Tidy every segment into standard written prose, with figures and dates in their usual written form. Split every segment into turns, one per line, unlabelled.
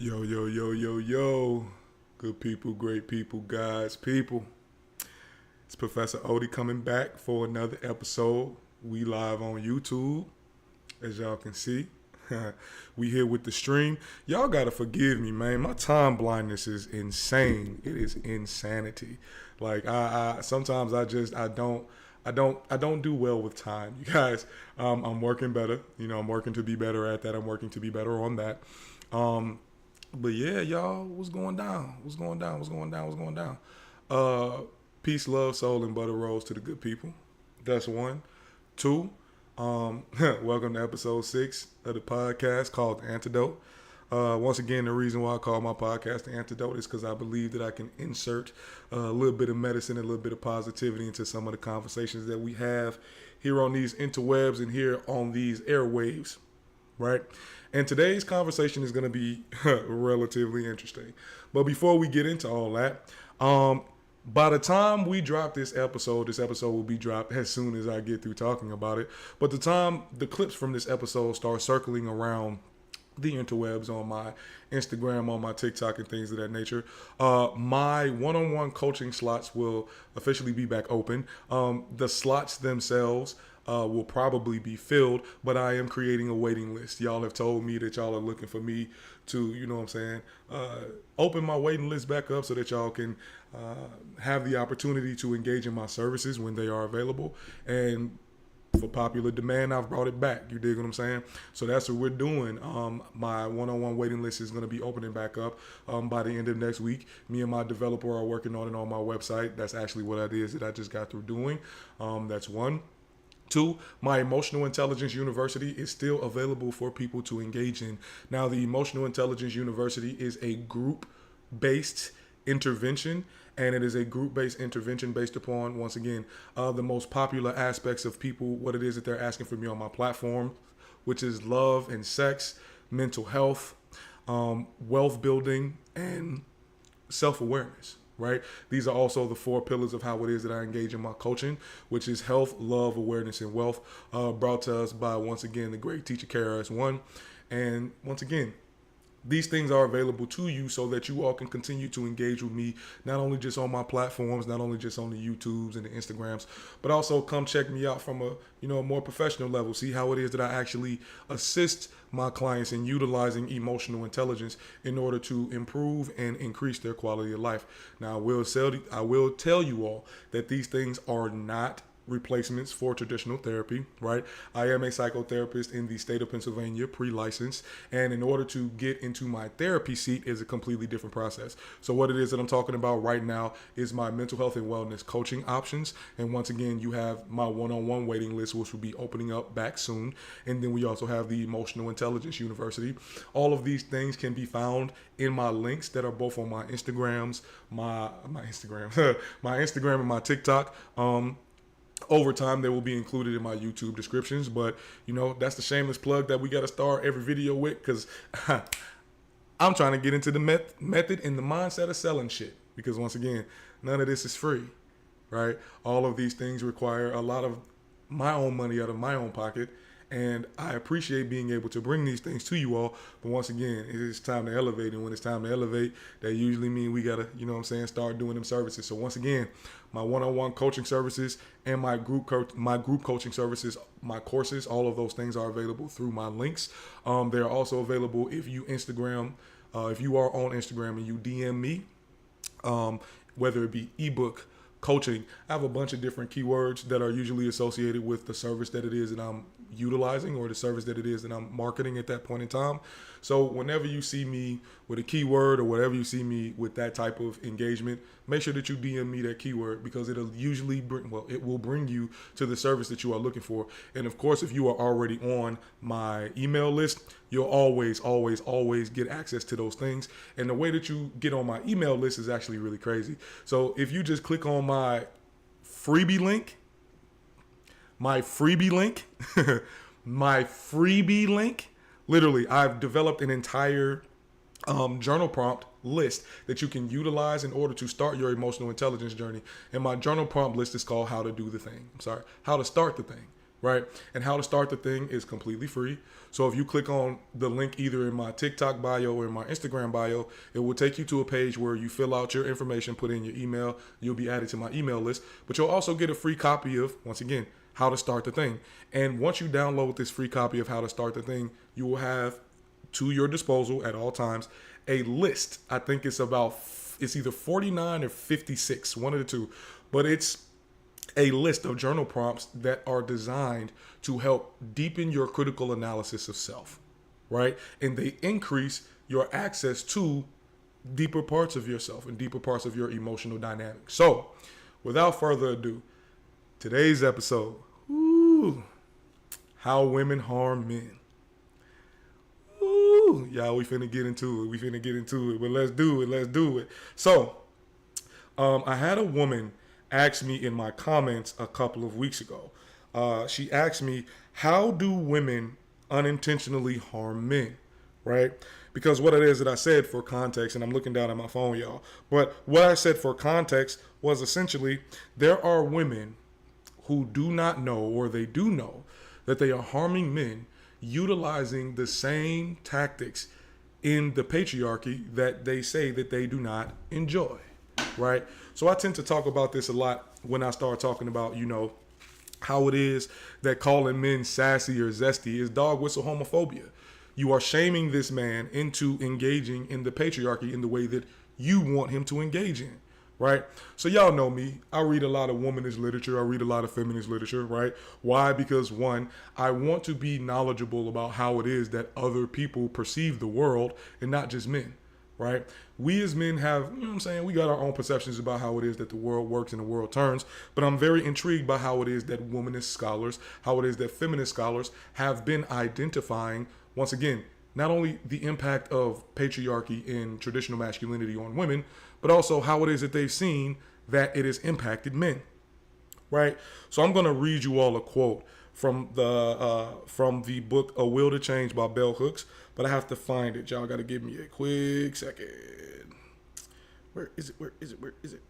Yo, yo, yo, yo, yo. Good people, great people, guys, people. It's Professor Odie coming back for another episode. We live on YouTube, as y'all can see. We here with the stream. Y'all gotta forgive me, man. My time blindness is insane. It is insanity. Like I sometimes I don't do well with time. You guys, I'm working better. I'm working to be better at that. I'm working to be better on that. But yeah, y'all, what's going down? What's going down? What's going down? What's going down? Uh, Peace, love, soul, and butter rolls to the good people. That's one. Two, welcome to episode 6 of the podcast called The Antidote. Once again, the reason why I call my podcast The Antidote is because I believe that I can insert a little bit of medicine, a little bit of positivity into some of the conversations that we have here on these interwebs and here on these airwaves, right? And today's conversation is going to be relatively interesting. But before we get into all that, by the time we drop this episode will be dropped as soon as I get through talking about it. But the time the clips from this episode start circling around the interwebs on my Instagram, on my TikTok, and things of that nature, my one-on-one coaching slots will officially be back open. The slots themselves will probably be filled, but I am creating a waiting list. Y'all have told me that y'all are looking for me to, open my waiting list back up so that y'all can have the opportunity to engage in my services when they are available. And for popular demand, I've brought it back. You dig what I'm saying? So that's what we're doing. My one-on-one waiting list is going to be opening back up by the end of next week. Me and my developer are working on it on my website. That's actually what it is that I just got through doing. That's one. Two, my Emotional Intelligence University is still available for people to engage in. Now, the Emotional Intelligence University is a group-based intervention, and it is a group-based intervention based upon, once again, the most popular aspects of people, what it is that they're asking from me on my platform, which is love and sex, mental health, wealth building, and self-awareness. Right? These are also the 4 pillars of how it is that I engage in my coaching, which is health, love, awareness, and wealth, brought to us by, once again, the great teacher KRS-One. And once again, these things are available to you so that you all can continue to engage with me, not only just on my platforms, not only just on the YouTubes and the Instagrams, but also come check me out from a more professional level. See how it is that I actually assist my clients in utilizing emotional intelligence in order to improve and increase their quality of life. Now, I will tell you all that these things are not replacements for traditional therapy, right? I am a psychotherapist in the state of Pennsylvania, pre-licensed, and in order to get into my therapy seat is a completely different process. So what it is that I'm talking about right now is my mental health and wellness coaching options. And once again, you have my one-on-one waiting list, which will be opening up back soon. And then we also have the Emotional Intelligence University. All of these things can be found in my links that are both on my Instagrams, my Instagram, my Instagram and my TikTok. Over time, they will be included in my YouTube descriptions, but that's the shameless plug that we got to start every video with, because I'm trying to get into the method and the mindset of selling shit, because once again, none of this is free, right? All of these things require a lot of my own money out of my own pocket, and I appreciate being able to bring these things to you all. But once again, it is time to elevate. And when it's time to elevate, that usually means we got to, start doing them services. So once again, my one-on-one coaching services and my group coaching services, my courses, all of those things are available through my links. They're also available if you are on Instagram and you DM me, whether it be ebook, coaching. I have a bunch of different keywords that are usually associated with the service that it is that I'm utilizing or the service that it is that I'm marketing at that point in time. So whenever you see me with a keyword or whatever you see me with that type of engagement, make sure that you DM me that keyword, because it'll usually it will bring you to the service that you are looking for. And of course, if you are already on my email list, you'll always get access to those things. And the way that you get on my email list is actually really crazy. So if you just click on my freebie link, my freebie link, literally, I've developed an entire journal prompt list that you can utilize in order to start your emotional intelligence journey. And my journal prompt list is called How to Do the Thing. How to Start the Thing. right? And how to start the thing is completely free. So if you click on the link either in my TikTok bio or in my Instagram bio, it will take you to a page where you fill out your information, put in your email. You'll be added to my email list, but you'll also get a free copy of, once again, how to start the thing. And once you download this free copy of how to start the thing, you will have to your disposal at all times a list. I think it's either 49 or 56, one of the two, but it's a list of journal prompts that are designed to help deepen your critical analysis of self, right? And they increase your access to deeper parts of yourself and deeper parts of your emotional dynamics. So, without further ado, today's episode, how women harm men. Y'all, we finna get into it. But let's do it. So, I had a woman asked me in my comments a couple of weeks ago. She asked me, how do women unintentionally harm men, right? Because what it is that I said for context, and I'm looking down at my phone, y'all, but what I said for context was essentially there are women who do not know, or they do know, that they are harming men utilizing the same tactics in the patriarchy that they say that they do not enjoy, right? So I tend to talk about this a lot when I start talking about, how it is that calling men sassy or zesty is dog whistle homophobia. You are shaming this man into engaging in the patriarchy in the way that you want him to engage in, right? So y'all know me. I read a lot of womanist literature. I read a lot of feminist literature, right? Why? Because one, I want to be knowledgeable about how it is that other people perceive the world and not just men. Right? We as men have, we got our own perceptions about how it is that the world works and the world turns, but I'm very intrigued by how it is that womanist scholars, how it is that feminist scholars have been identifying, once again, not only the impact of patriarchy in traditional masculinity on women, but also how it is that they've seen that it has impacted men, right? So I'm going to read you all a quote from the book A Will to Change by Bell Hooks, but I have to find it. Y'all got to give me a quick second. Where is it?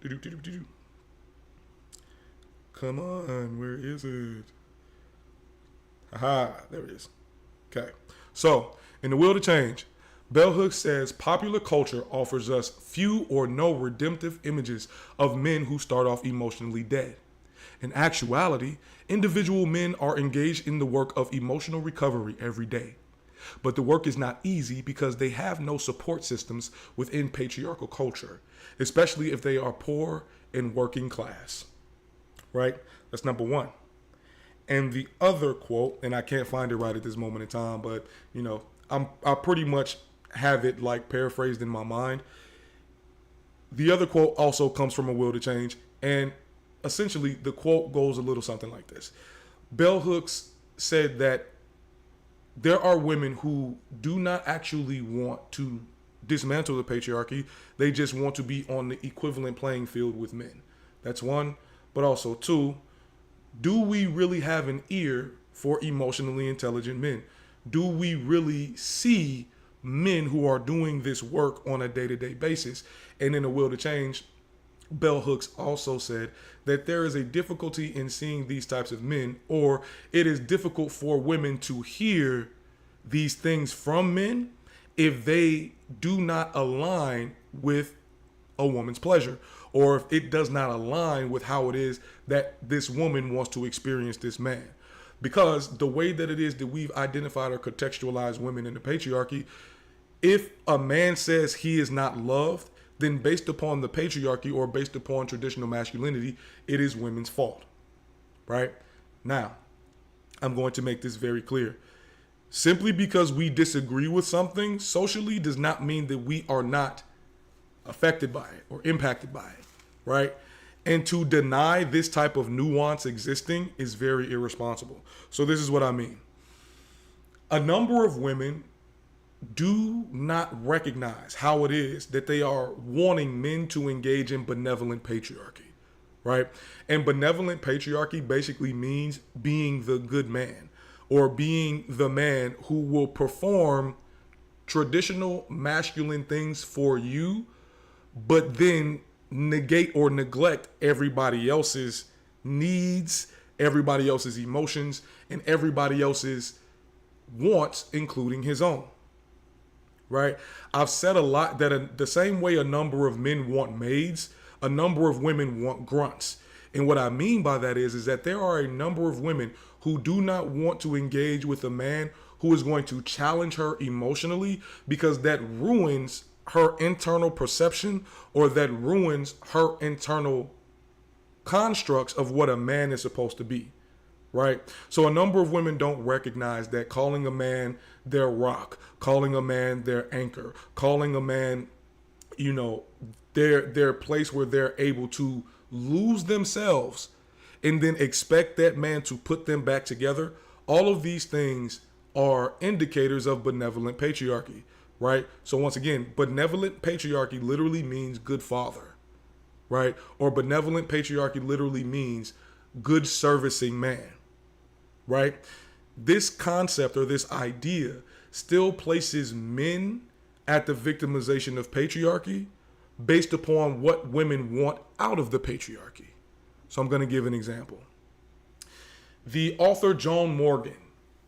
Do-do-do-do-do. Come on, where is it? Aha, there it is. Okay. So, in The Will to Change, Bell Hooks says popular culture offers us few or no redemptive images of men who start off emotionally dead. In actuality, individual men are engaged in the work of emotional recovery every day. But the work is not easy because they have no support systems within patriarchal culture, especially if they are poor and working class. Right? That's number one. And the other quote, and I can't find it right at this moment in time, but I pretty much have it like paraphrased in my mind. The other quote also comes from A Will to Change, and essentially the quote goes a little something like this. Bell Hooks said that there are women who do not actually want to dismantle the patriarchy. They just want to be on the equivalent playing field with men. That's one. But also two, do we really have an ear for emotionally intelligent men? Do we really see men who are doing this work on a day-to-day basis? And in A Will to Change, Bell Hooks also said that there is a difficulty in seeing these types of men, or it is difficult for women to hear these things from men if they do not align with a woman's pleasure, or if it does not align with how it is that this woman wants to experience this man. Because the way that it is that we've identified or contextualized women in the patriarchy, if a man says he is not loved, then based upon the patriarchy or based upon traditional masculinity, it is women's fault, right? Now, I'm going to make this very clear. Simply because we disagree with something socially does not mean that we are not affected by it or impacted by it, right? And to deny this type of nuance existing is very irresponsible. So this is what I mean. A number of women do not recognize how it is that they are wanting men to engage in benevolent patriarchy, right? And benevolent patriarchy basically means being the good man, or being the man who will perform traditional masculine things for you, but then negate or neglect everybody else's needs, everybody else's emotions, and everybody else's wants, including his own. Right? I've said a lot that the same way a number of men want maids, a number of women want grunts. And what I mean by that is that there are a number of women who do not want to engage with a man who is going to challenge her emotionally, because that ruins her internal perception, or that ruins her internal constructs of what a man is supposed to be. Right? So a number of women don't recognize that calling a man their rock, calling a man their anchor, calling a man, their place where they're able to lose themselves and then expect that man to put them back together. All of these things are indicators of benevolent patriarchy, right? So once again, benevolent patriarchy literally means good father, right? Or benevolent patriarchy literally means good servicing man, right? This concept or this idea still places men at the victimization of patriarchy based upon what women want out of the patriarchy. So I'm going to give an example. The author Joan Morgan,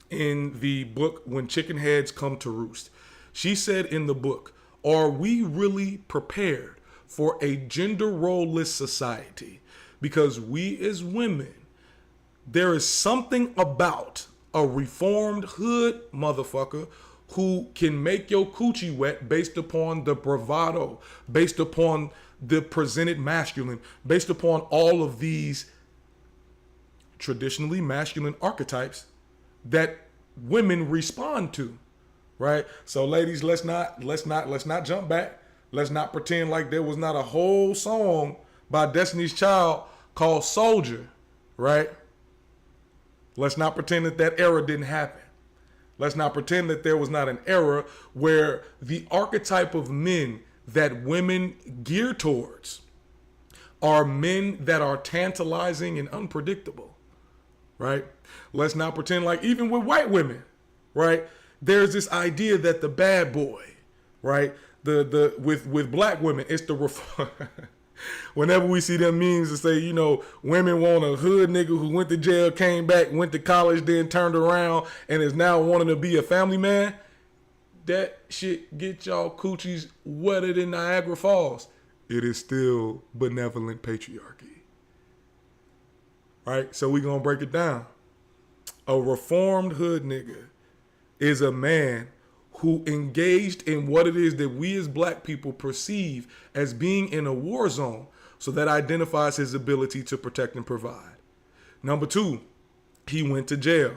in the book When Chicken Heads Come to Roost, she said in the book, are we really prepared for a gender role-less society? Because we as women, there is something about a reformed hood motherfucker who can make your coochie wet based upon the bravado, based upon the presented masculine, based upon all of these traditionally masculine archetypes that women respond to, right? So ladies, let's not jump back. Let's not pretend like there was not a whole song by Destiny's Child called Soldier, right? Let's not pretend that era didn't happen. Let's not pretend that there was not an era where the archetype of men that women gear towards are men that are tantalizing and unpredictable, right? Let's not pretend like even with white women, right? There's this idea that the bad boy, right? With black women, it's the whenever we see them memes that say, women want a hood nigga who went to jail, came back, went to college, then turned around, and is now wanting to be a family man, that shit get y'all coochies wetter than Niagara Falls. It is still benevolent patriarchy. Right? So we gonna break it down. A reformed hood nigga is a man who engaged in what it is that we as black people perceive as being in a war zone, so that identifies his ability to protect and provide. Number two, he went to jail.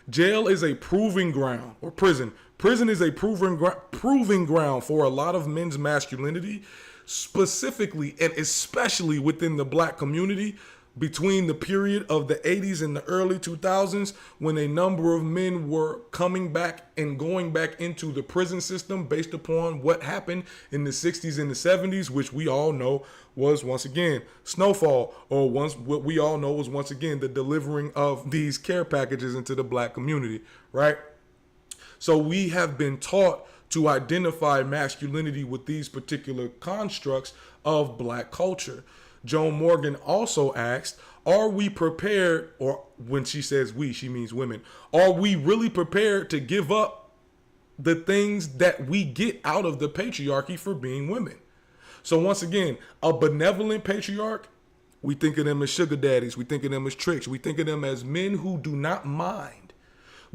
Jail is a proving ground, or prison. Prison is a proving ground for a lot of men's masculinity, specifically and especially within the black community, between the period of the 80s and the early 2000s, when a number of men were coming back and going back into the prison system based upon what happened in the 60s and the 70s, which we all know was once again Snowfall, or what we all know was once again the delivering of these care packages into the black community, right? So we have been taught to identify masculinity with these particular constructs of black culture. Joan Morgan also asked, are we prepared, or when she says we, she means women, are we really prepared to give up the things that we get out of the patriarchy for being women? So once again, a benevolent patriarch, we think of them as sugar daddies, we think of them as tricks, we think of them as men who do not mind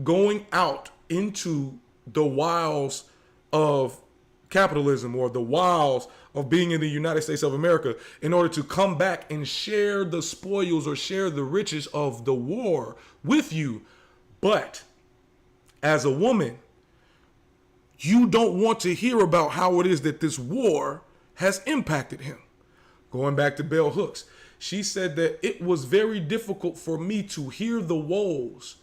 going out into the wiles of capitalism, or the wiles of being in the United States of America, in order to come back and share the spoils or share the riches of the war with you. But as a woman, you don't want to hear about how it is that this war has impacted him. Going back to Bell Hooks, she said that it was very difficult for me to hear the woes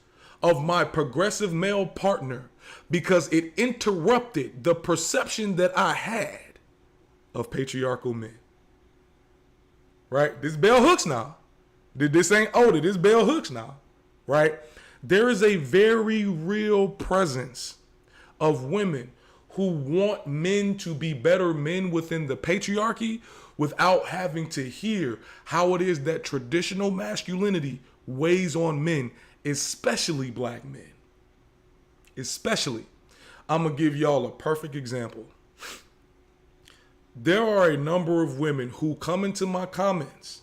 of my progressive male partner because it interrupted the perception that I had of patriarchal men. Right? This Bell Hooks now. This ain't Oda. This Bell Hooks now. Right? There is a very real presence of women who want men to be better men within the patriarchy without having to hear how it is that traditional masculinity weighs on men, especially black men. Especially. I'm going to give y'all a perfect example. There are a number of women who come into my comments,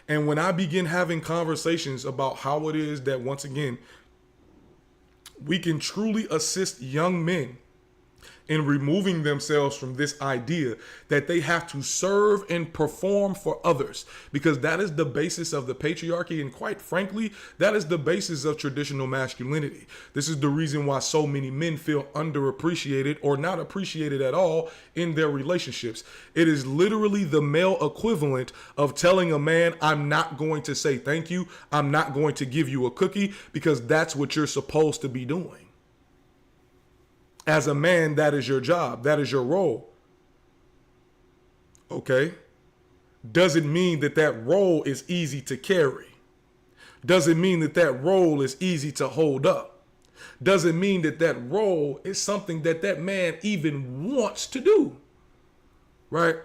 and when I begin having conversations about how it is that, once again, we can truly assist young men in removing themselves from this idea that they have to serve and perform for others, because that is the basis of the patriarchy, and quite frankly, that is the basis of traditional masculinity. This is the reason why so many men feel underappreciated or not appreciated at all in their relationships. It is literally the male equivalent of telling a man, I'm not going to say thank you, I'm not going to give you a cookie, because that's what you're supposed to be doing. As a man, that is your job. That is your role. Okay? Doesn't mean that that role is easy to carry. Doesn't mean that that role is easy to hold up. Doesn't mean that that role is something that that man even wants to do. Right?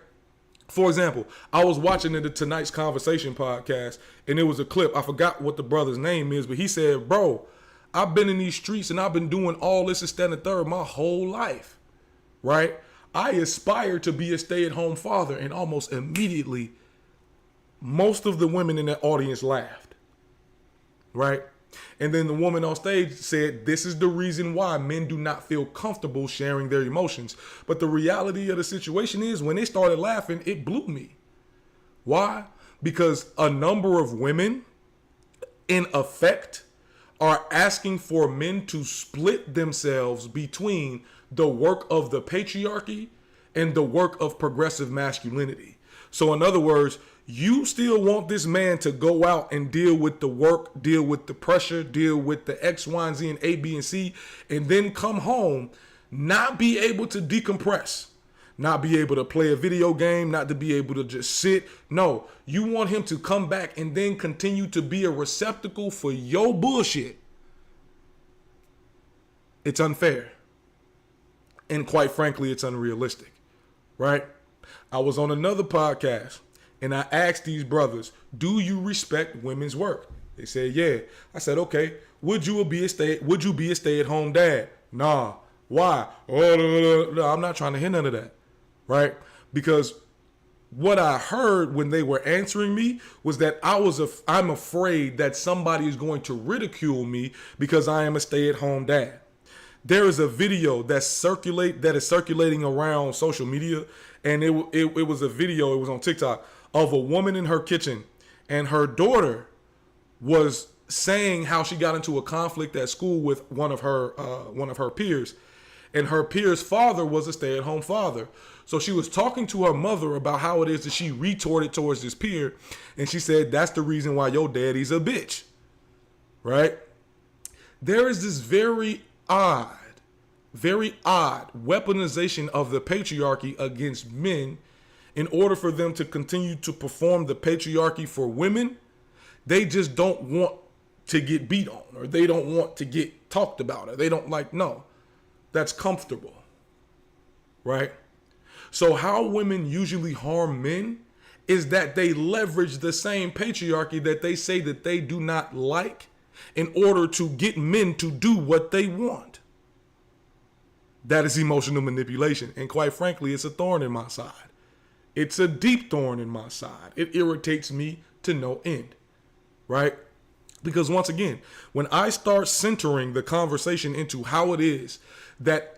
For example, I was watching the Tonight's Conversation podcast, and it was a clip. I forgot what the brother's name is, but he said, bro, I've been in these streets and I've been doing all this and that and third my whole life, right? I aspire to be a stay-at-home father, and almost immediately, most of the women in that audience laughed, right? And then the woman on stage said, this is the reason why men do not feel comfortable sharing their emotions. But the reality of the situation is, when they started laughing, it blew me. Why? Because a number of women, in effect, are asking for men to split themselves between the work of the patriarchy and the work of progressive masculinity. So in other words, you still want this man to go out and deal with the work, deal with the pressure, deal with the X, Y, and Z, and A, B, and C, and then come home, not be able to decompress, not be able to play a video game, not to be able to just sit. No, you want him to come back and then continue to be a receptacle for your bullshit. It's unfair. And quite frankly, it's unrealistic, right? I was on another podcast and I asked these brothers, do you respect women's work? They said, yeah. I said, okay, would you be a stay-at-home dad? Nah. Why? Oh, no, I'm not trying to hear none of that. Right? Because what I heard when they were answering me was that I'm afraid that somebody is going to ridicule me because I am a stay-at-home dad. There is a video that is circulating around social media, and it was a video, it was on TikTok, of a woman in her kitchen, and her daughter was saying how she got into a conflict at school with one of her peers, and her peer's father was a stay-at-home father. So she was talking to her mother about how it is that she retorted towards this peer, and she said, that's the reason why your daddy's a bitch, right? There is this very odd weaponization of the patriarchy against men in order for them to continue to perform the patriarchy for women. They just don't want to get beat on, or they don't want to get talked about, or they don't no, that's comfortable, right? So how women usually harm men is that they leverage the same patriarchy that they say that they do not like in order to get men to do what they want. That is emotional manipulation. And quite frankly, it's a thorn in my side. It's a deep thorn in my side. It irritates me to no end, right? Because once again, when I start centering the conversation into how it is that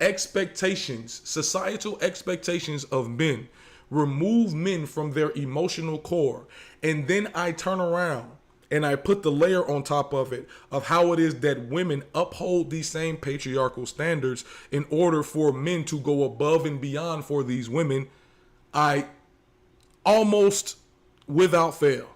societal expectations of men remove men from their emotional core, and then I turn around and I put the layer on top of it of how it is that women uphold these same patriarchal standards in order for men to go above and beyond for these women, I almost without fail,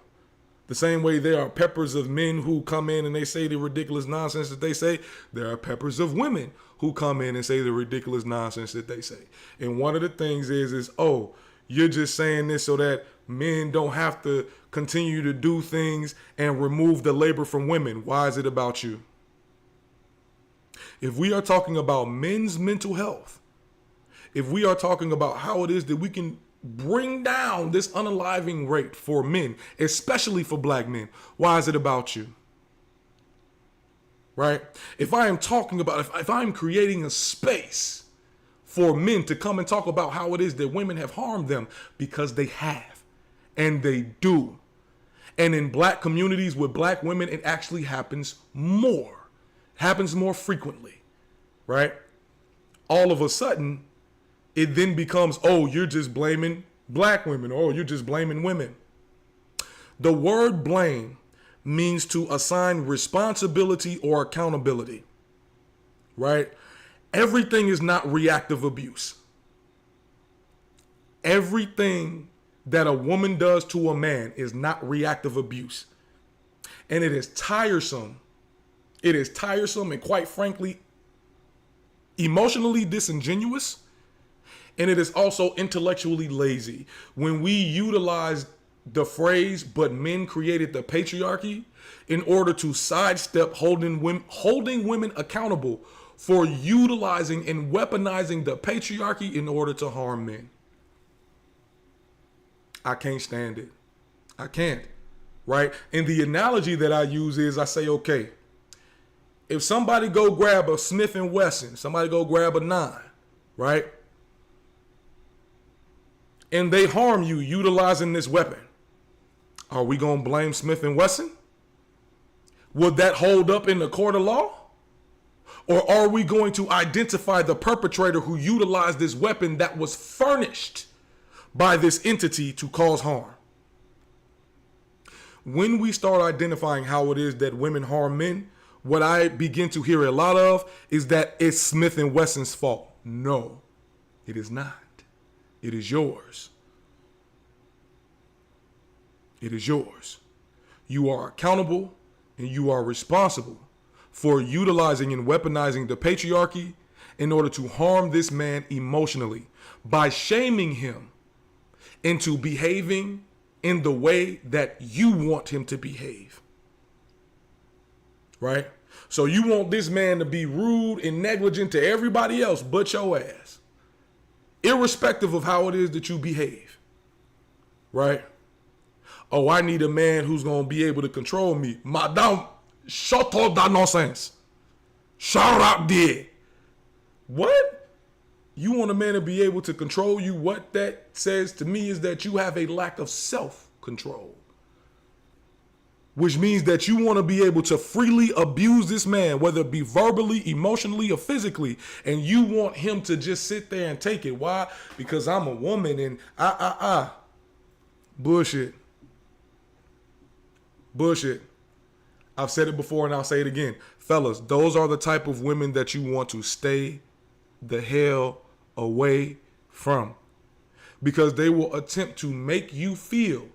the same way there are peppers of men who come in and they say the ridiculous nonsense that they say, there are peppers of women who come in and say the ridiculous nonsense that they say. And one of the things is, oh, you're just saying this so that men don't have to continue to do things and remove the labor from women. Why is it about you? If we are talking about men's mental health, if we are talking about how it is that we can bring down this unaliving rate for men, especially for black men, why is it about you? Right? If I am talking about, if I'm creating a space for men to come and talk about how it is that women have harmed them, because they have, and they do. And in black communities with black women, it actually happens more frequently, right? All of a sudden, it then becomes, oh, you're just blaming black women, or you're just blaming women. The word blame means to assign responsibility or accountability, right? Everything is not reactive abuse. Everything that a woman does to a man is not reactive abuse. And it is tiresome. It is tiresome and, quite frankly, emotionally disingenuous. And it is also intellectually lazy. When we utilize the phrase, but men created the patriarchy, in order to sidestep holding women accountable for utilizing and weaponizing the patriarchy in order to harm men. I can't stand it. I can't, right? And the analogy that I use is, I say, okay, if somebody go grab a Smith & Wesson, somebody go grab a 9, right? And they harm you utilizing this weapon, are we going to blame Smith & Wesson? Would that hold up in the court of law? Or are we going to identify the perpetrator who utilized this weapon that was furnished by this entity to cause harm? When we start identifying how it is that women harm men, what I begin to hear a lot of is that it's Smith & Wesson's fault. No, it is not. It is yours. It is yours. You are accountable and you are responsible for utilizing and weaponizing the patriarchy in order to harm this man emotionally by shaming him into behaving in the way that you want him to behave. Right? So you want this man to be rude and negligent to everybody else but your ass, irrespective of how it is that you behave. Right? Oh, I need a man who's going to be able to control me. Madame, shut up that nonsense. Shut up there. What? You want a man to be able to control you? What that says to me is that you have a lack of self-control, which means that you want to be able to freely abuse this man, whether it be verbally, emotionally, or physically, and you want him to just sit there and take it. Why? Because I'm a woman and bullshit. Bullshit. I've said it before and I'll say it again. Fellas, those are the type of women that you want to stay the hell away from, because they will attempt to make you feel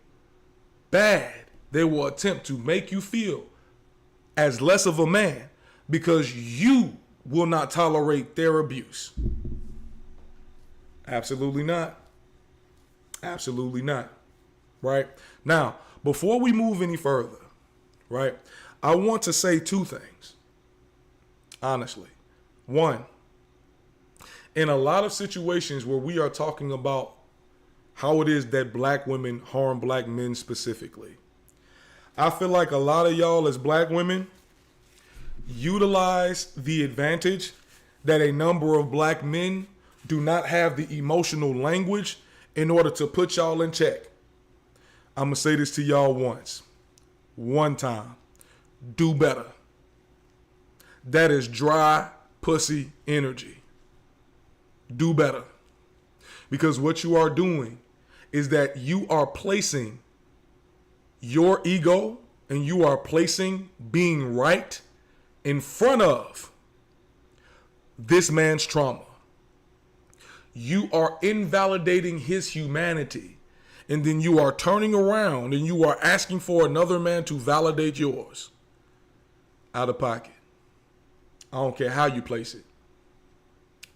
bad. They will attempt to make you feel as less of a man because you will not tolerate their abuse. Absolutely not. Absolutely not. Right? Now, before we move any further, right, I want to say two things, honestly. One, in a lot of situations where we are talking about how it is that black women harm black men specifically, I feel like a lot of y'all as black women utilize the advantage that a number of black men do not have the emotional language in order to put y'all in check. I'm going to say this to y'all one time. Do better. That is dry pussy energy. Do better. Because what you are doing is that you are placing your ego and you are placing being right in front of this man's trauma. You are invalidating his humanity. And then you are turning around and you are asking for another man to validate yours. Out of pocket. I don't care how you place it.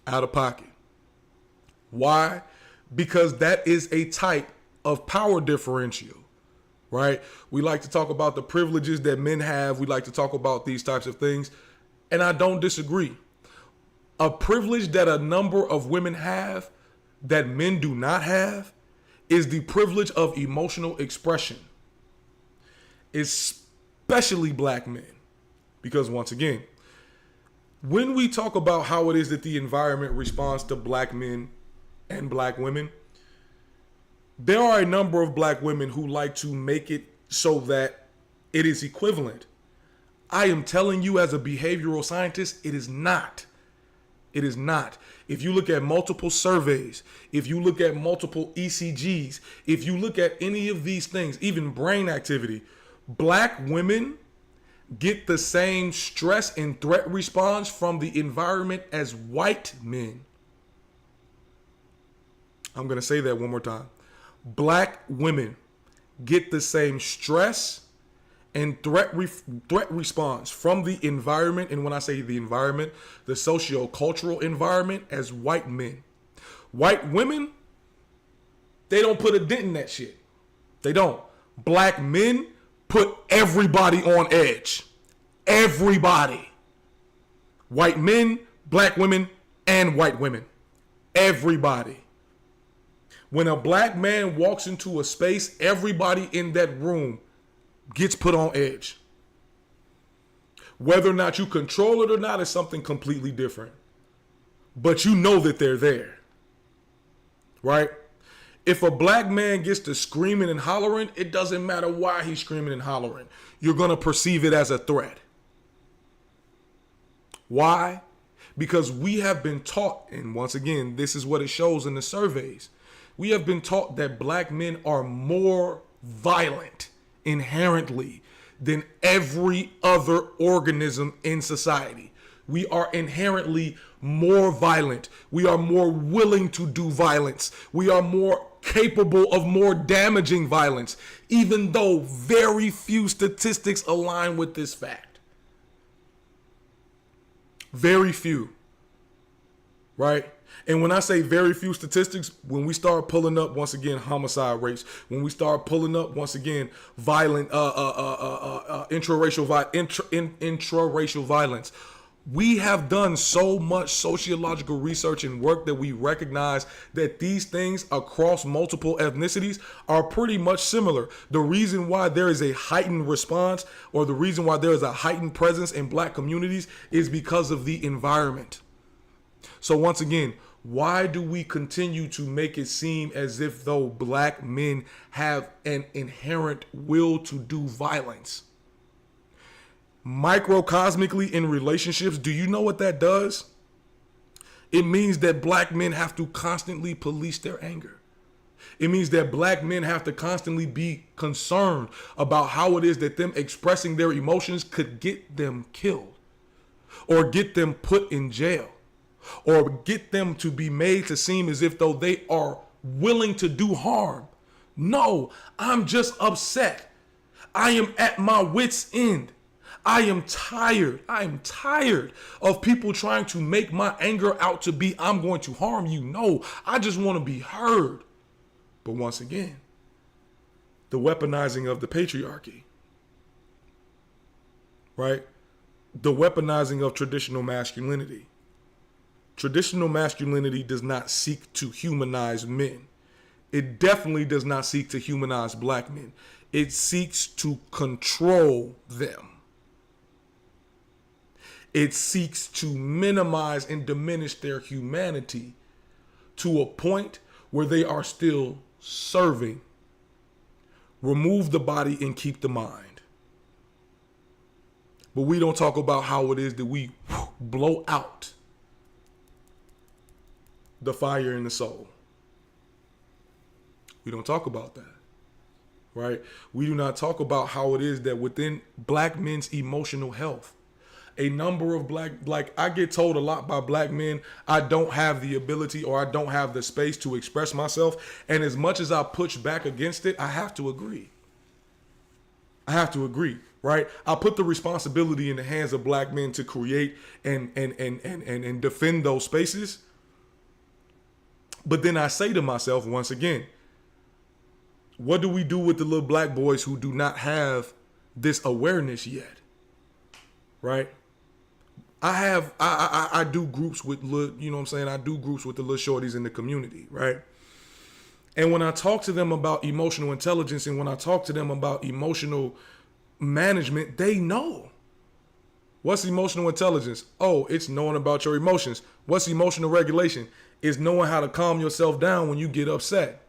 Out of pocket. Why? Because that is a type of power differential, right? We like to talk about the privileges that men have. We like to talk about these types of things. And I don't disagree. A privilege that a number of women have that men do not have is the privilege of emotional expression, especially black men. Because once again, when we talk about how it is that the environment responds to black men and black women, there are a number of black women who like to make it so that it is equivalent. I am telling you as a behavioral scientist, it is not. It is not. If you look at multiple surveys, if you look at multiple ECGs, if you look at any of these things, even brain activity, black women get the same stress and threat response from the environment as white men. I'm going to say that one more time. Black women get the same stress and threat response from the environment, and when I say the environment, the socio-cultural environment, as white men. White women, they don't put a dent in that shit. They don't. Black men put everybody on edge. Everybody. White men, black women, and white women. Everybody. When a black man walks into a space, everybody in that room gets put on edge. Whether or not you control it or not is something completely different. But you know that they're there. Right? If a black man gets to screaming and hollering, it doesn't matter why he's screaming and hollering. You're going to perceive it as a threat. Why? Because we have been taught, and once again, this is what it shows in the surveys. We have been taught that black men are more violent inherently than every other organism in society. We are inherently more violent. We are more willing to do violence. We are more capable of more damaging violence, even though very few statistics align with this fact. Very few. Right? And when I say very few statistics, when we start pulling up, once again, homicide rates, when we start pulling up, once again, violent, intraracial violence, we have done so much sociological research and work that we recognize that these things across multiple ethnicities are pretty much similar. The reason why there is a heightened response, or the reason why there is a heightened presence in black communities, is because of the environment. So once again, why do we continue to make it seem as if though black men have an inherent will to do violence? Microcosmically in relationships, do you know what that does? It means that black men have to constantly police their anger. It means that black men have to constantly be concerned about how it is that them expressing their emotions could get them killed, or get them put in jail, or get them to be made to seem as if though they are willing to do harm. No, I'm just upset. I am at my wit's end. I am tired. I am tired of people trying to make my anger out to be, I'm going to harm you. No, I just want to be heard. But once again, the weaponizing of the patriarchy, right? The weaponizing of traditional masculinity. Traditional masculinity does not seek to humanize men. It definitely does not seek to humanize black men. It seeks to control them. It seeks to minimize and diminish their humanity to a point where they are still serving. Remove the body and keep the mind. But we don't talk about how it is that we blow out the fire in the soul. We don't talk about that, right? We do not talk about how it is that within black men's emotional health, a number of I get told a lot by black men, I don't have the ability or I don't have the space to express myself. And as much as I push back against it, I have to agree. Right? I put the responsibility in the hands of black men to create and defend those spaces. But then I say to myself once again, what do we do with the little black boys who do not have this awareness yet? Right? I do groups with you know what I'm saying? I do groups with the little shorties in the community, right? And when I talk to them about emotional intelligence and when I talk to them about emotional management, they know. What's emotional intelligence? Oh, it's knowing about your emotions. What's emotional regulation? It's knowing how to calm yourself down when you get upset.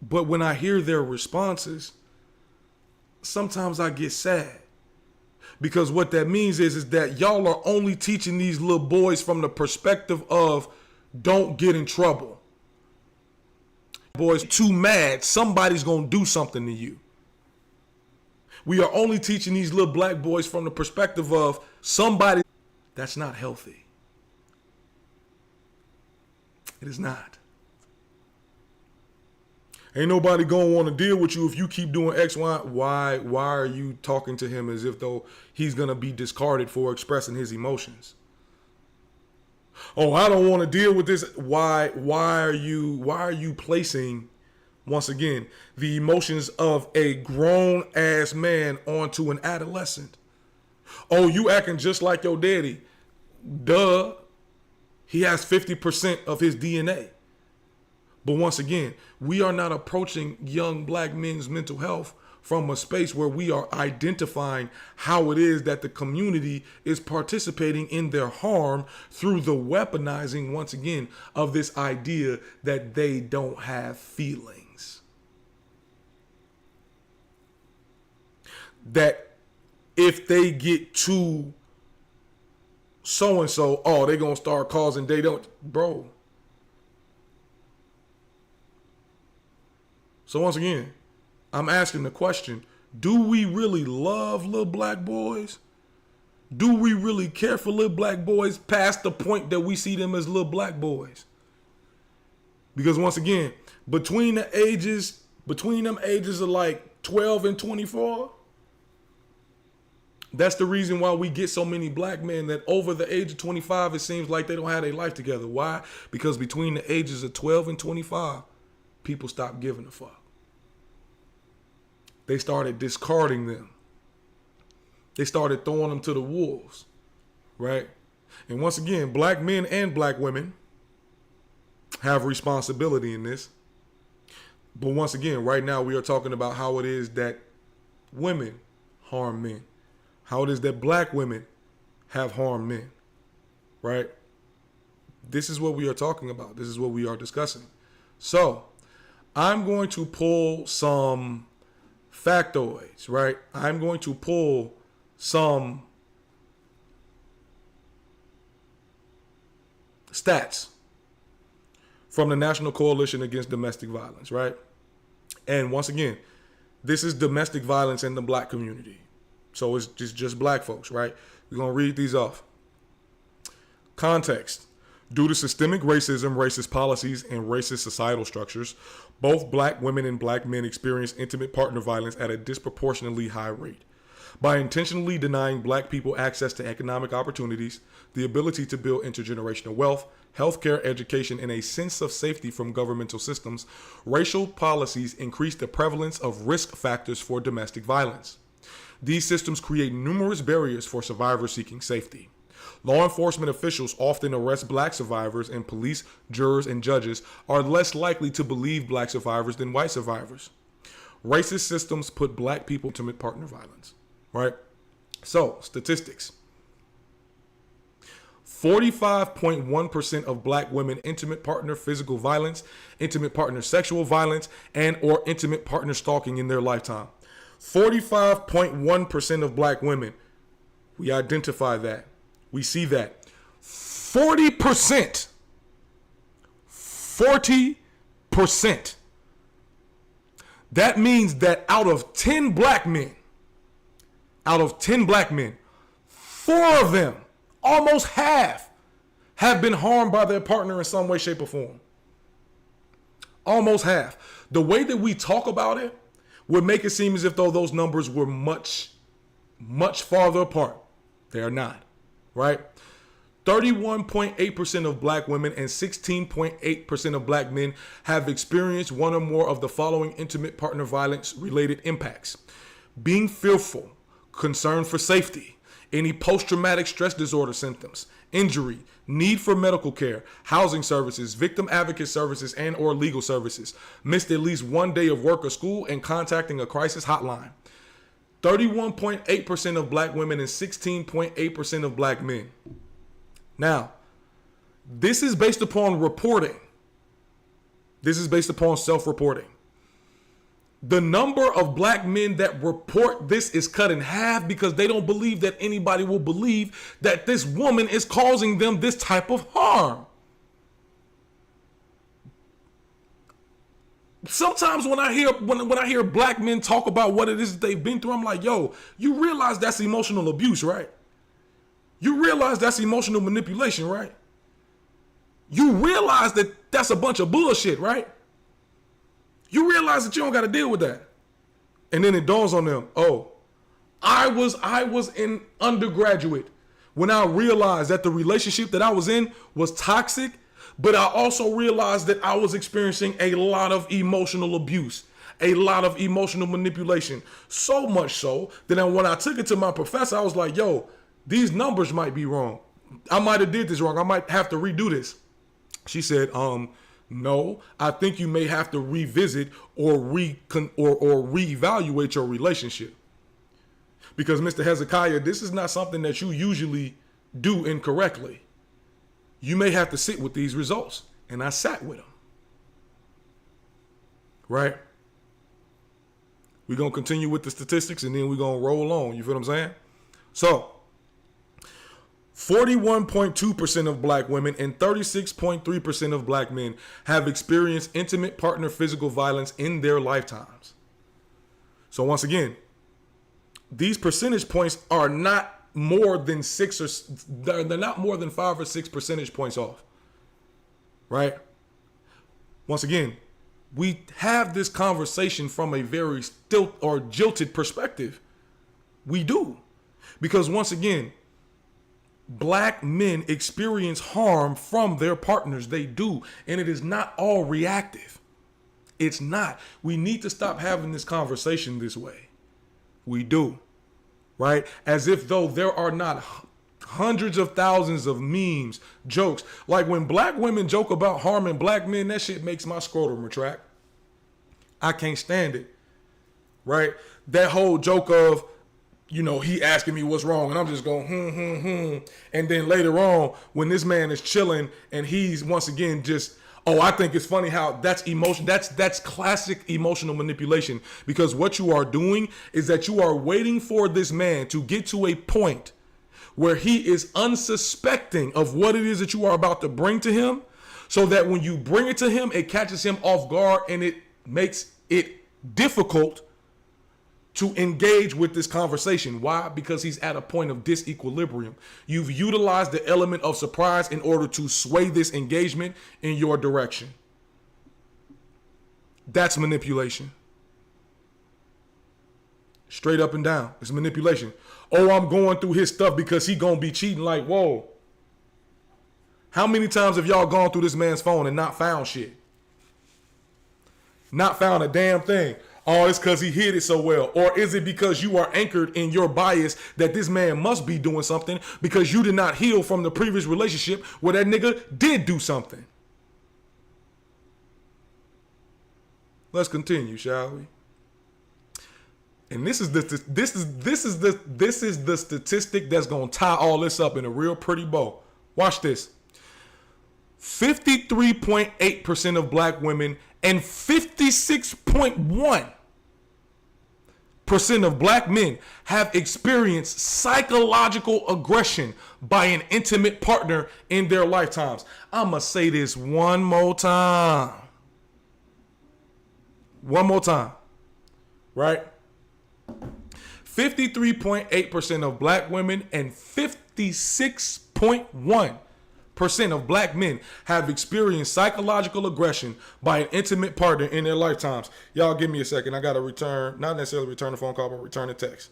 But when I hear their responses, sometimes I get sad. Because what that means is that y'all are only teaching these little boys from the perspective of don't get in trouble. Boys, too mad, somebody's going to do something to you. We are only teaching these little black boys from the perspective of somebody. That's not healthy. It is not. Ain't nobody gonna want to deal with you if you keep doing X, Y. Why are you talking to him as if though he's gonna be discarded for expressing his emotions? Oh, I don't want to deal with this. Why are you placing, once again, the emotions of a grown ass man onto an adolescent? Oh, you acting just like your daddy. Duh. He has 50% of his DNA. But once again, we are not approaching young black men's mental health from a space where we are identifying how it is that the community is participating in their harm through the weaponizing, once again, of this idea that they don't have feelings. That if they get too so-and-so, oh, they're going to start causing, they don't, bro. So once again, I'm asking the question, do we really love little black boys? Do we really care for little black boys past the point that we see them as little black boys? Because once again, between them ages of like 12 and 24, that's the reason why we get so many black men that over the age of 25, it seems like they don't have their life together. Why? Because between the ages of 12 and 25, people stopped giving a fuck. They started discarding them. They started throwing them to the wolves, right? And once again, black men and black women have responsibility in this. But once again, right now we are talking about how it is that women harm men. How it is that black women have harmed men, right? This is what we are talking about. This is what we are discussing. So I'm going to pull some factoids, right? I'm going to pull some stats from the National Coalition Against Domestic Violence, right? And once again, this is domestic violence in the black community. So it's just black folks, right? We're going to read these off. Context. Due to systemic racism, racist policies, and racist societal structures, both black women and black men experience intimate partner violence at a disproportionately high rate. By intentionally denying black people access to economic opportunities, the ability to build intergenerational wealth, healthcare, education, and a sense of safety from governmental systems, racial policies increase the prevalence of risk factors for domestic violence. These systems create numerous barriers for survivors seeking safety. Law enforcement officials often arrest black survivors, and police, jurors, and judges are less likely to believe black survivors than white survivors. Racist systems put black people in intimate partner violence, right? So, statistics. 45.1% of black women intimate partner physical violence, intimate partner sexual violence, and or intimate partner stalking in their lifetime. 45.1% of black women, we identify that. We see that. 40%. 40%. That means that out of 10 black men, 4 of them, almost half, have been harmed by their partner in some way, shape, or form. Almost half. The way that we talk about it would make it seem as if though those numbers were much, much farther apart. They are not. Right? 31.8% of black women and 16.8% of black men have experienced one or more of the following intimate partner violence related impacts: being fearful, concern for safety, any post-traumatic stress disorder symptoms, injury, need for medical care, housing services, victim advocate services, and or legal services, missed at least one day of work or school, and contacting a crisis hotline. 31.8% of black women and 16.8% of black men. Now, this is based upon reporting. This is based upon self-reporting. The number of black men that report this is cut in half because they don't believe that anybody will believe that this woman is causing them this type of harm. Sometimes when I hear black men talk about what it is that they've been through, I'm like, yo, you realize that's emotional abuse, right? You realize that's emotional manipulation, right? You realize that that's a bunch of bullshit, right? You realize that you don't got to deal with that. And then it dawns on them, oh, I was in undergraduate when I realized that the relationship that I was in was toxic, but I also realized that I was experiencing a lot of emotional abuse, a lot of emotional manipulation. So much so that when I took it to my professor, I was like, yo, these numbers might be wrong. I might have did this wrong. I might have to redo this. She said, no, I think you may have to revisit or reevaluate your relationship. Because Mr. Hezekiah, this is not something that you usually do incorrectly. You may have to sit with these results. And I sat with them. Right? We're going to continue with the statistics and then we're going to roll on. You feel what I'm saying? So, 41.2% of black women and 36.3% of black men have experienced intimate partner physical violence in their lifetimes. So once again, these percentage points are not more than they're not more than 5 or 6 percentage points off. Right? Once again, we have this conversation from a very jilted perspective. We do. Because once again, black men experience harm from their partners. They do. And it is not all reactive. It's not. We need to stop having this conversation this way. We do. Right? As if though there are not hundreds of thousands of memes, jokes. Like when black women joke about harming black men, that shit makes my scrotum retract. I can't stand it. Right? That whole joke of, you know, he asking me what's wrong and I'm just going, And then later on, when this man is chilling and he's once again just, oh, I think it's funny how that's emotion. That's classic emotional manipulation, because what you are doing is that you are waiting for this man to get to a point where he is unsuspecting of what it is that you are about to bring to him, so that when you bring it to him, it catches him off guard and it makes it difficult to engage with this conversation. Why? Because he's at a point of disequilibrium. You've utilized the element of surprise in order to sway this engagement in your direction. That's manipulation. Straight up and down. It's manipulation. Oh, I'm going through his stuff because he gonna be cheating. Like, whoa. How many times have y'all gone through this man's phone and not found shit? Not found a damn thing. Oh, it's because he hid it so well. Or is it because you are anchored in your bias that this man must be doing something because you did not heal from the previous relationship where that nigga did do something? Let's continue, shall we? And this is the statistic that's gonna tie all this up in a real pretty bow. Watch this. 53.8% of black women and 56.1% of black men have experienced psychological aggression by an intimate partner in their lifetimes. I'ma say this one more time. One more time. Right? 53.8% of black women and 56.1% of black men have experienced psychological aggression by an intimate partner in their lifetimes. Y'all give me a second. I got to return, not necessarily return a phone call, but return a text.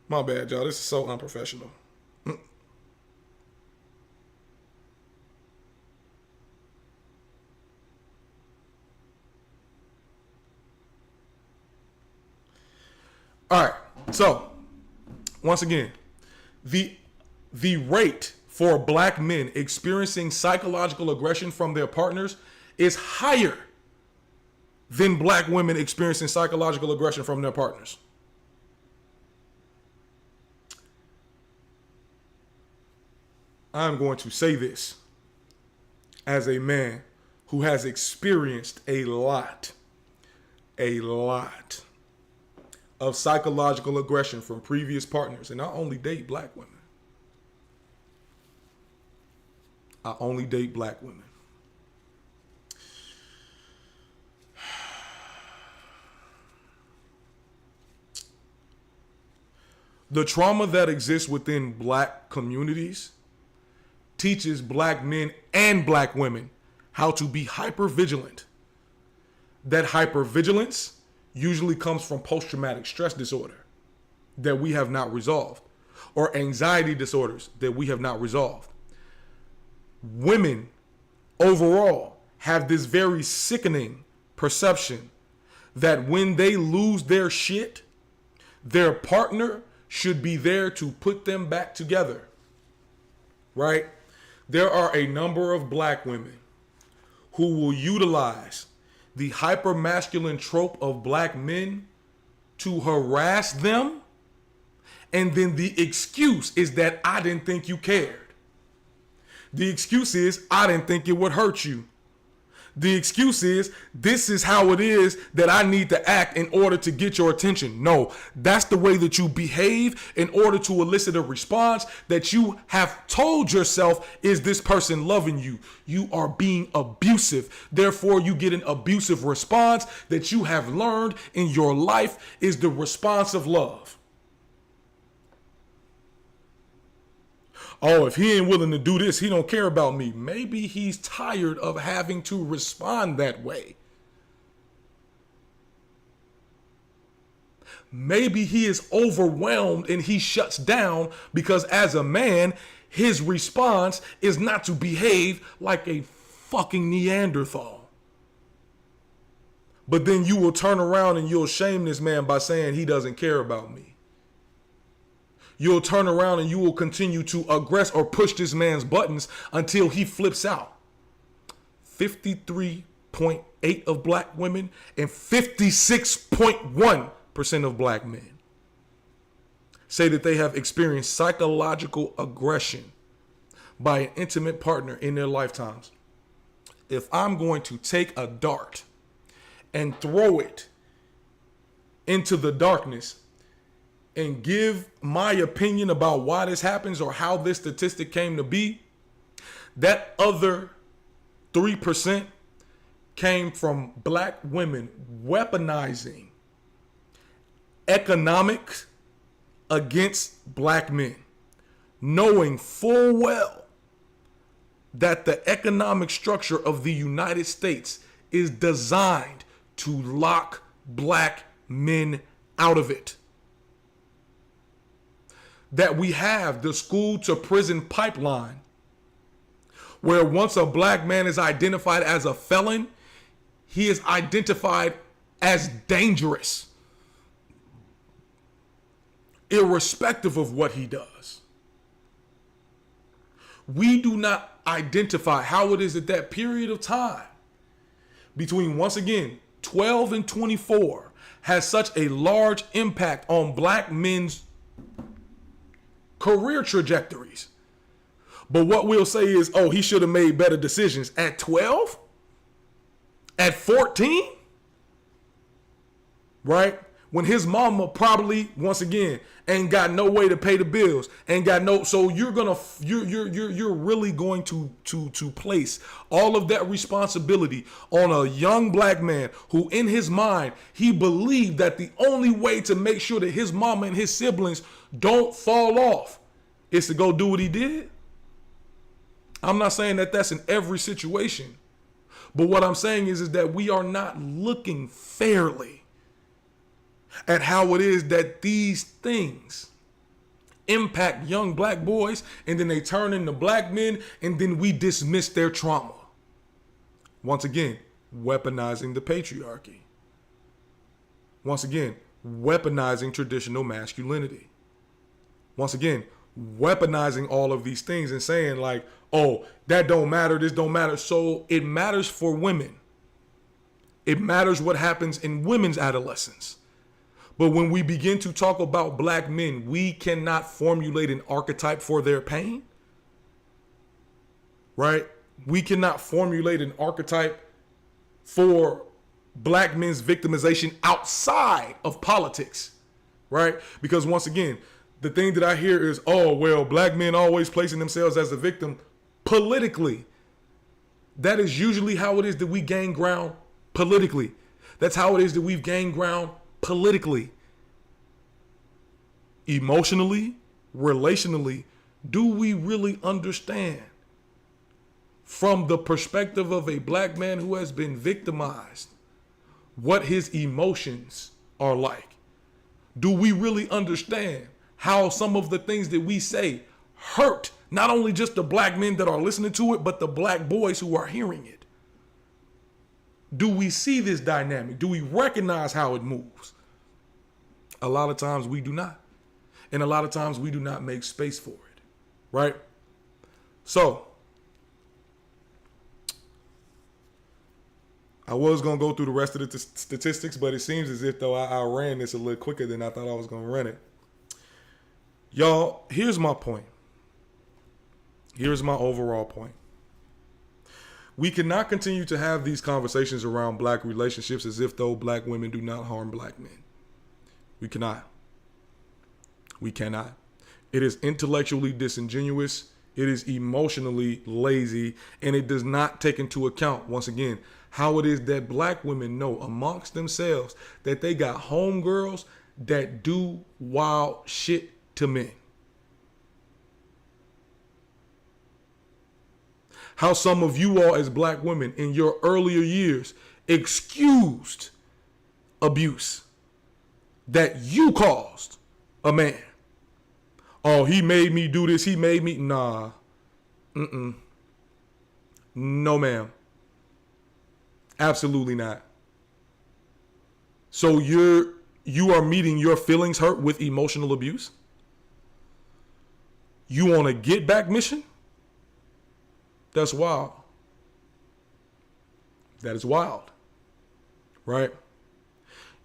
My bad, y'all. This is so unprofessional. So, once again, the rate for black men experiencing psychological aggression from their partners is higher than black women experiencing psychological aggression from their partners. I'm going to say this as a man who has experienced a lot of psychological aggression from previous partners. And I only date black women. I only date black women. The trauma that exists within black communities teaches black men and black women how to be hypervigilant. That hypervigilance usually comes from post-traumatic stress disorder that we have not resolved, or anxiety disorders that we have not resolved. Women overall have this very sickening perception that when they lose their shit, their partner should be there to put them back together, right? There are a number of black women who will utilize the hypermasculine trope of black men to harass them, and then the excuse is that I didn't think you cared. The excuse is I didn't think it would hurt you. The excuse is this is how it is that I need to act in order to get your attention. No, that's the way that you behave in order to elicit a response that you have told yourself is this person loving you. You are being abusive. Therefore, you get an abusive response that you have learned in your life is the response of love. Oh, if he ain't willing to do this, he don't care about me. Maybe he's tired of having to respond that way. Maybe he is overwhelmed and he shuts down because as a man, his response is not to behave like a fucking Neanderthal. But then you will turn around and you'll shame this man by saying he doesn't care about me. You'll turn around and you will continue to aggress or push this man's buttons until he flips out. 53.8% of black women and 56.1% of black men say that they have experienced psychological aggression by an intimate partner in their lifetimes. If I'm going to take a dart and throw it into the darkness and give my opinion about why this happens or how this statistic came to be, that other 3% came from black women weaponizing economics against black men, knowing full well that the economic structure of the United States is designed to lock black men out of it. That we have the school to prison pipeline, where once a black man is identified as a felon, he is identified as dangerous, irrespective of what he does. We do not identify how it is at that period of time between, once again, 12 and 24 has such a large impact on black men's career trajectories. But what we'll say is, oh, he should have made better decisions at 12, at 14, right? When his mama probably, once again, ain't got no way to pay the bills, ain't got no, so you're really going to place all of that responsibility on a young black man who in his mind, he believed that the only way to make sure that his mama and his siblings don't fall off is to go do what he did. I'm not saying that that's in every situation, but what I'm saying is that we are not looking fairly at how it is that these things impact young black boys, and then they turn into black men, and then we dismiss their trauma. Once again, weaponizing the patriarchy. Once again, weaponizing traditional masculinity. Once again, weaponizing all of these things and saying like, oh, that don't matter, this don't matter. So it matters for women. It matters what happens in women's adolescence. But when we begin to talk about black men, we cannot formulate an archetype for their pain. Right? We cannot formulate an archetype for black men's victimization outside of politics. Right? Because once again, the thing that I hear is, oh, well, black men always placing themselves as a victim politically. That is usually how it is that we gain ground politically. That's how it is that we've gained ground politically. Emotionally, relationally, do we really understand from the perspective of a black man who has been victimized what his emotions are like? Do we really understand how some of the things that we say hurt not only just the black men that are listening to it, but the black boys who are hearing it? Do we see this dynamic? Do we recognize how it moves? A lot of times we do not. And a lot of times we do not make space for it, right? So, I was going to go through the rest of the statistics, but it seems as if though I ran this a little quicker than I thought I was going to run it. Y'all, here's my point. Here's my overall point. We cannot continue to have these conversations around black relationships as if though black women do not harm black men. We cannot. We cannot. It is intellectually disingenuous. It is emotionally lazy. And it does not take into account, once again, how it is that black women know amongst themselves that they got homegirls that do wild shit to men. How some of you all as black women in your earlier years excused abuse that you caused a man. Oh, he made me do this. He made me. Nah. No, ma'am. Absolutely not. So you are meeting your feelings hurt with emotional abuse? You on a get back mission? That's wild. That is wild. Right?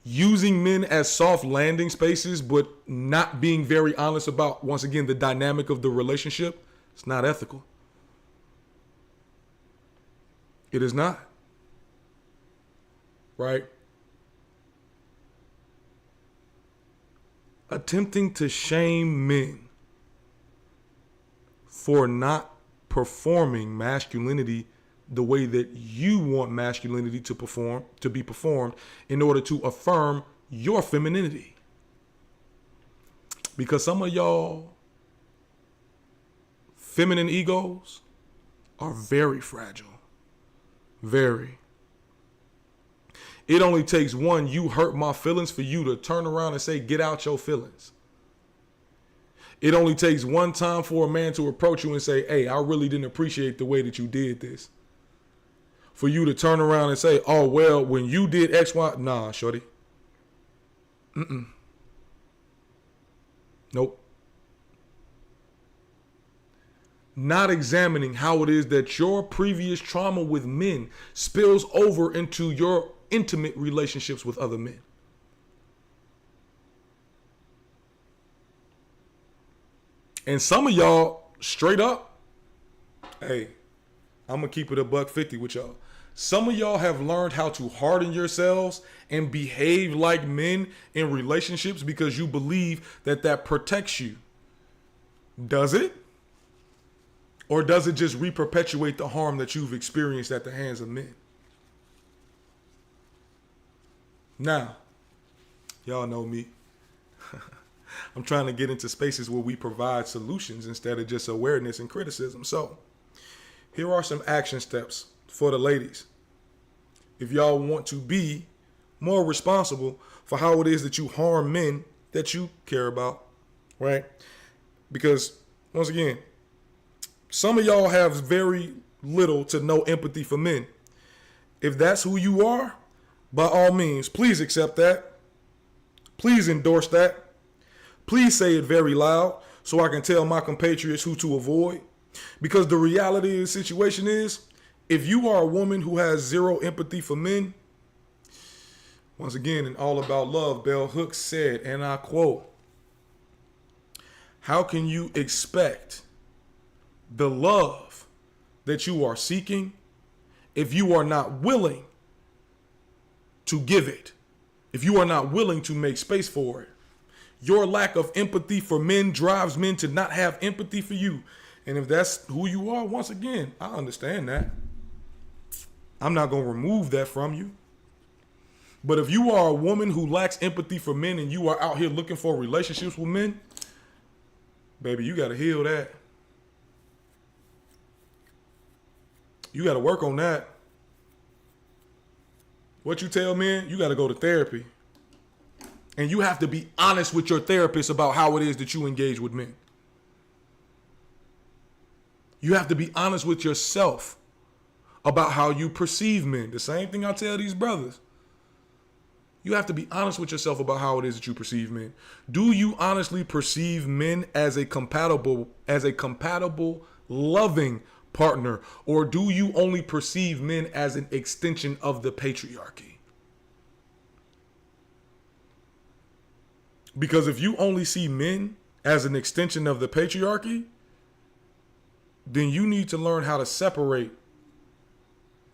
Using men as soft landing spaces, but not being very honest about, once again, the dynamic of the relationship, it's not ethical. It is not. Right? Attempting to shame men for not performing masculinity the way that you want masculinity to be performed in order to affirm your femininity. Because some of y'all feminine egos are very fragile. Very. It only takes one, you hurt my feelings, for you to turn around and say, get out your feelings. It only takes one time for a man to approach you and say, hey, I really didn't appreciate the way that you did this. For you to turn around and say, oh, well, when you did X, Y, nah, shorty. Nope. Not examining how it is that your previous trauma with men spills over into your intimate relationships with other men. And some of y'all, straight up, hey, I'm going to keep it $150 with y'all. Some of y'all have learned how to harden yourselves and behave like men in relationships because you believe that that protects you. Does it? Or does it just re-perpetuate the harm that you've experienced at the hands of men? Now, y'all know me. I'm trying to get into spaces where we provide solutions instead of just awareness and criticism. So, here are some action steps for the ladies. If y'all want to be more responsible for how it is that you harm men that you care about, right? Because, once again, some of y'all have very little to no empathy for men. If that's who you are, by all means, please accept that. Please endorse that. Please say it very loud so I can tell my compatriots who to avoid. Because the reality of the situation is, if you are a woman who has zero empathy for men, once again, in All About Love, Bell Hooks said, and I quote, "How can you expect the love that you are seeking if you are not willing to give it, if you are not willing to make space for it? Your lack of empathy for men drives men to not have empathy for you." And if that's who you are, once again, I understand that. I'm not going to remove that from you. But if you are a woman who lacks empathy for men and you are out here looking for relationships with men, baby, you got to heal that. You got to work on that. What you tell men, you got to go to therapy. And you have to be honest with your therapist about how it is that you engage with men. You have to be honest with yourself about how you perceive men. The same thing I tell these brothers. You have to be honest with yourself about how it is that you perceive men. Do you honestly perceive men as a compatible, loving partner? Or do you only perceive men as an extension of the patriarchy? Because if you only see men as an extension of the patriarchy, then you need to learn how to separate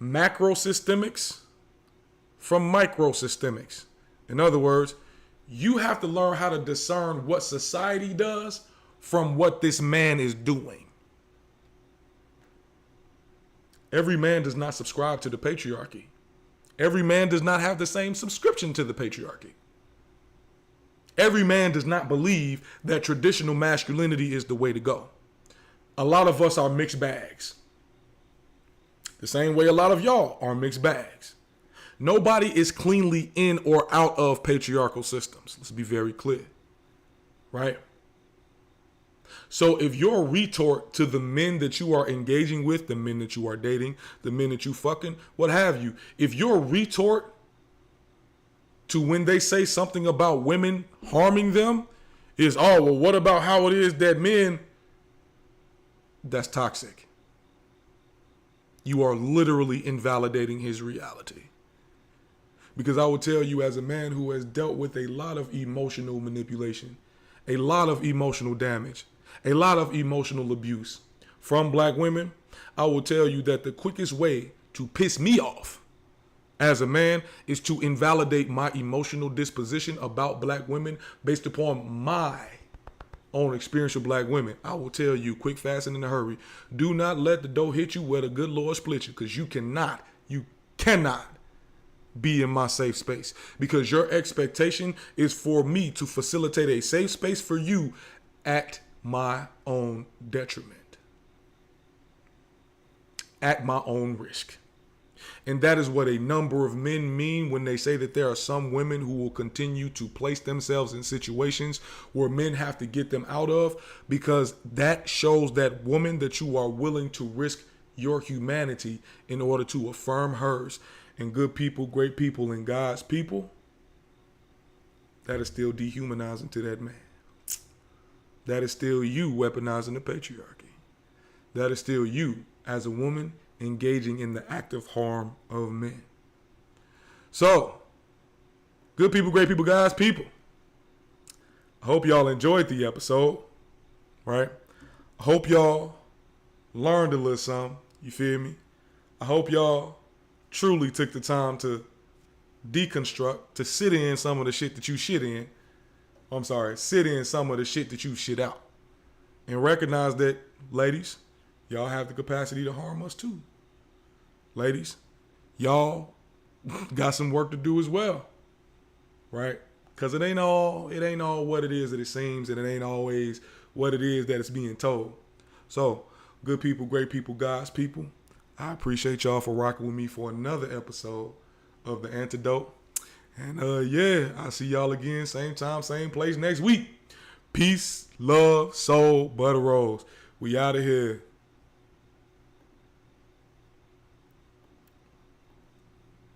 macrosystemics from microsystemics. In other words, you have to learn how to discern what society does from what this man is doing. Every man does not subscribe to the patriarchy. Every man does not have the same subscription to the patriarchy. Every man does not believe that traditional masculinity is the way to go. A lot of us are mixed bags. The same way a lot of y'all are mixed bags. Nobody is cleanly in or out of patriarchal systems. Let's be very clear, right? So if your retort to the men that you are engaging with, the men that you are dating, the men that you fucking, what have you, if your retort to when they say something about women harming them is, oh, well, what about how it is that men, that's toxic. You are literally invalidating his reality. Because I will tell you, as a man who has dealt with a lot of emotional manipulation, a lot of emotional damage, a lot of emotional abuse from black women, I will tell you that the quickest way to piss me off as a man is to invalidate my emotional disposition about black women based upon my own experience with black women. I will tell you, quick, fast, and in a hurry, do not let the dough hit you where the good Lord split you, because you cannot be in my safe space, because your expectation is for me to facilitate a safe space for you at my own detriment, at my own risk. And that is what a number of men mean when they say that there are some women who will continue to place themselves in situations where men have to get them out of, because that shows that woman that you are willing to risk your humanity in order to affirm hers. And good people, great people, and God's people, that is still dehumanizing to that man. That is still you weaponizing the patriarchy. That is still you, as a woman, engaging in the active harm of men. So, good people, great people, God's people, I hope y'all enjoyed the episode, right? I hope y'all learned a little something, you feel me? I hope y'all truly took the time to deconstruct, to sit in some of the shit that you shit in. Sit in some of the shit that you shit out. And recognize that, ladies, y'all have the capacity to harm us too. Ladies, y'all got some work to do as well, right? Because it ain't all what it is that it seems, and it ain't always what it is that it's being told. So, good people, great people, God's people, I appreciate y'all for rocking with me for another episode of The Antidote. And I'll see y'all again, same time, same place next week. Peace, love, soul, butter rolls. We out of here.